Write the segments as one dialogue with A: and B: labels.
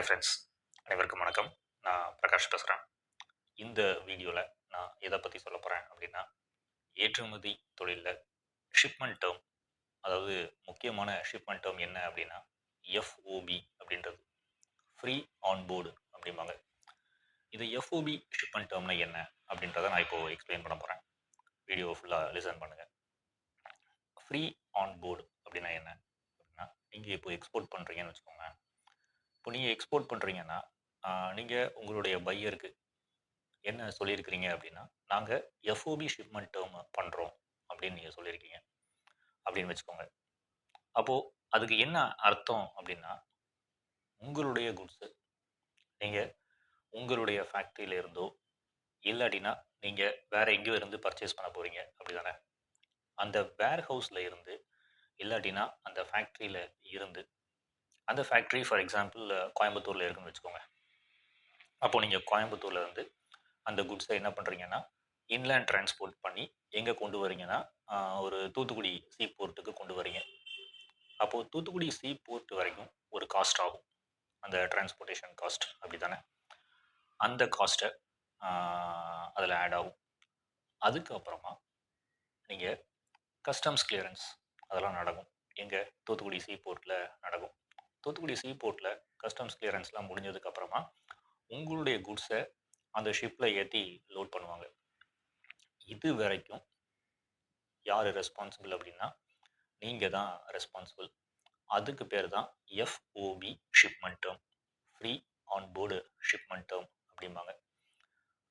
A: Hi friends, அனைவருக்கும் வணக்கம். நான் பிரகாஷ் பேசுகிறேன். இந்த வீடியோவில் நான் எதை பற்றி சொல்ல போகிறேன் அப்படின்னா, ஏற்றுமதி தொழிலில் ஷிப்மெண்ட் டேர்ம், அதாவது முக்கியமான ஷிப்மெண்ட் டேர்ம் என்ன அப்படின்னா எஃப்ஓபி அப்படின்றது, ஃப்ரீ ஆன் போர்டு அப்படிம்பாங்க. இது எஃப்ஓபி ஷிப்மெண்ட் டேர்ம்னா என்ன அப்படின்றத நான் இப்போது எக்ஸ்பிளைன் பண்ண போகிறேன். வீடியோ ஃபுல்லாக லிசன் பண்ணுங்கள். ஃப்ரீ ஆன் போர்டு அப்படின்னா என்ன அப்படின்னா, நீங்கள் இப்போ எக்ஸ்போர்ட் பண்ணுறீங்கன்னு வச்சுக்கோங்க. இப்போ நீங்கள் எக்ஸ்போர்ட் பண்ணுறீங்கன்னா, நீங்கள் உங்களுடைய பையருக்கு என்ன சொல்லியிருக்கிறீங்க அப்படின்னா, நாங்கள் எஃப்ஓபி ஷிப்மெண்ட் டேர்ம் பண்ணுறோம் அப்படின்னு நீங்கள் சொல்லியிருக்கீங்க அப்படின்னு வச்சுக்கோங்க. அப்போது அதுக்கு என்ன அர்த்தம் அப்படின்னா, உங்களுடைய குட்ஸு நீங்கள் உங்களுடைய ஃபேக்ட்ரியில இருந்தோ இல்லாட்டினா நீங்கள் வேறு எங்கேயோ இருந்து பர்ச்சேஸ் பண்ண போகிறீங்க அப்படி தானே. அந்த வேர் ஹவுஸில் இருந்து இல்லாட்டினா அந்த ஃபேக்ட்ரியில் இருந்து, அந்த ஃபேக்ட்ரி ஃபார் எக்ஸாம்பிள் கோயம்புத்தூரில் இருக்குன்னு வச்சுக்கோங்க. அப்போது நீங்கள் கோயம்புத்தூரில் இருந்து அந்த குட்ஸை என்ன பண்ணுறீங்கன்னா, இன்லேண்ட் டிரான்ஸ்போர்ட் பண்ணி எங்கே கொண்டு வரீங்கன்னா, ஒரு தூத்துக்குடி சீ போர்ட்டுக்கு கொண்டு வரீங்க. அப்போது தூத்துக்குடி சீ போர்ட் வரைக்கும் ஒரு காஸ்ட் ஆகும், அந்த டிரான்ஸ்போர்ட்டேஷன் காஸ்ட் அப்படி தானே. அந்த காஸ்ட்டை அதில் ஆட் ஆகும். அதுக்கப்புறமா நீங்கள் கஸ்டம்ஸ் கிளியரன்ஸ் அதெல்லாம் நடக்கும். எங்கே? தூத்துக்குடி சீ போர்ட்டில் நடக்கும். தூத்துக்குடி சீ போர்ட்டில் கஸ்டம்ஸ் கிளியரன்ஸ்லாம் முடிஞ்சதுக்கப்புறமா உங்களுடைய குட்ஸை அந்த ஷிப்பில் ஏற்றி லோட் பண்ணுவாங்க. இது வரைக்கும் யார் ரெஸ்பான்சிபிள் அப்படின்னா, நீங்கள் தான் ரெஸ்பான்சிபிள். அதுக்கு பேர் தான் FOB shipment term, free on board shipment term அப்படிம்பாங்க.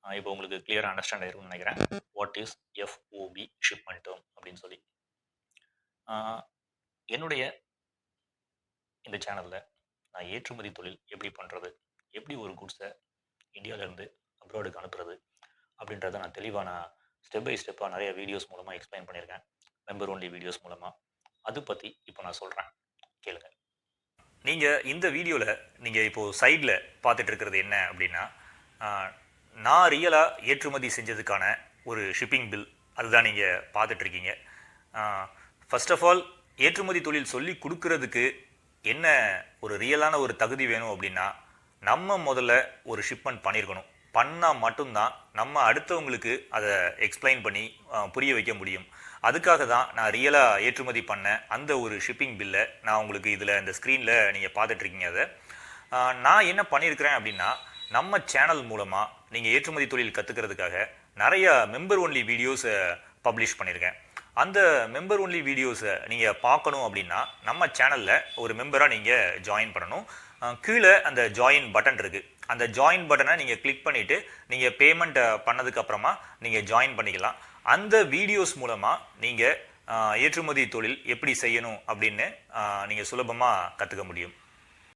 A: இப்போ உங்களுக்கு கிளியராக அண்டர்ஸ்டாண்ட் ஆயிருக்கும்னு நினைக்கிறேன், what is FOB shipment term அப்படின்னு சொல்லி. என்னுடைய இந்த சேனலில் நான் ஏற்றுமதி தொழில் எப்படி பண்ணுறது, எப்படி ஒரு குட்ஸை இந்தியாவிலேருந்து அப்ராடுக்கு அனுப்புறது அப்படின்றத நான் தெளிவாக ஸ்டெப் பை ஸ்டெப்பாக நிறைய வீடியோஸ் மூலமாக எக்ஸ்பிளைன் பண்ணியிருக்கேன், மெம்பர் ஒன்லி வீடியோஸ் மூலமாக. அது பற்றி இப்போ நான் சொல்கிறேன், கேளுங்க. நீங்கள் இந்த வீடியோவில் நீங்கள் இப்போது சைடில் பார்த்துட்டு இருக்கிறது என்ன அப்படின்னா, நான் ரியலாக ஏற்றுமதி செஞ்சதுக்கான ஒரு ஷிப்பிங் பில், அதுதான் நீங்கள் பார்த்துட்ருக்கீங்க. ஃபர்ஸ்ட் ஆஃப் ஆல், ஏற்றுமதி தொழில் சொல்லி கொடுக்கறதுக்கு என்ன ஒரு ரியலான ஒரு தகுதி வேணும் அப்படின்னா, நம்ம முதல்ல ஒரு ஷிப்மெண்ட் பண்ணியிருக்கணும். பண்ணால் மட்டும்தான் நம்ம அடுத்தவங்களுக்கு அதை எக்ஸ்பிளைன் பண்ணி புரிய வைக்க முடியும். அதுக்காக தான் நான் ரியலாக ஏற்றுமதி பண்ண அந்த ஒரு ஷிப்பிங் பில்லை நான் உங்களுக்கு இதில் இந்த ஸ்க்ரீனில் நீங்கள் பார்த்துட்ருக்கீங்க. அதை நான் என்ன பண்ணியிருக்கிறேன் அப்படின்னா, நம்ம சேனல் மூலமாக நீங்கள் ஏற்றுமதி தொழில் கற்றுக்கிறதுக்காக நிறைய மெம்பர் ஒன்லி வீடியோஸை பப்ளிஷ் பண்ணியிருக்கேன். அந்த மெம்பர் ஒன்லி வீடியோஸை நீங்கள் பார்க்கணும் அப்படின்னா, நம்ம சேனலில் ஒரு மெம்பராக நீங்கள் ஜாயின் பண்ணணும். கீழே அந்த ஜாயின் பட்டன் இருக்குது. அந்த ஜாயின் பட்டனை நீங்கள் கிளிக் பண்ணிவிட்டு நீங்கள் பேமெண்ட் பண்ணதுக்கப்புறமா நீங்கள் ஜாயின் பண்ணிக்கலாம். அந்த வீடியோஸ் மூலமாக நீங்கள் ஏற்றுமதி தொழில் எப்படி செய்யணும் அப்படின்னு நீங்கள் சுலபமாக கற்றுக்க முடியும்.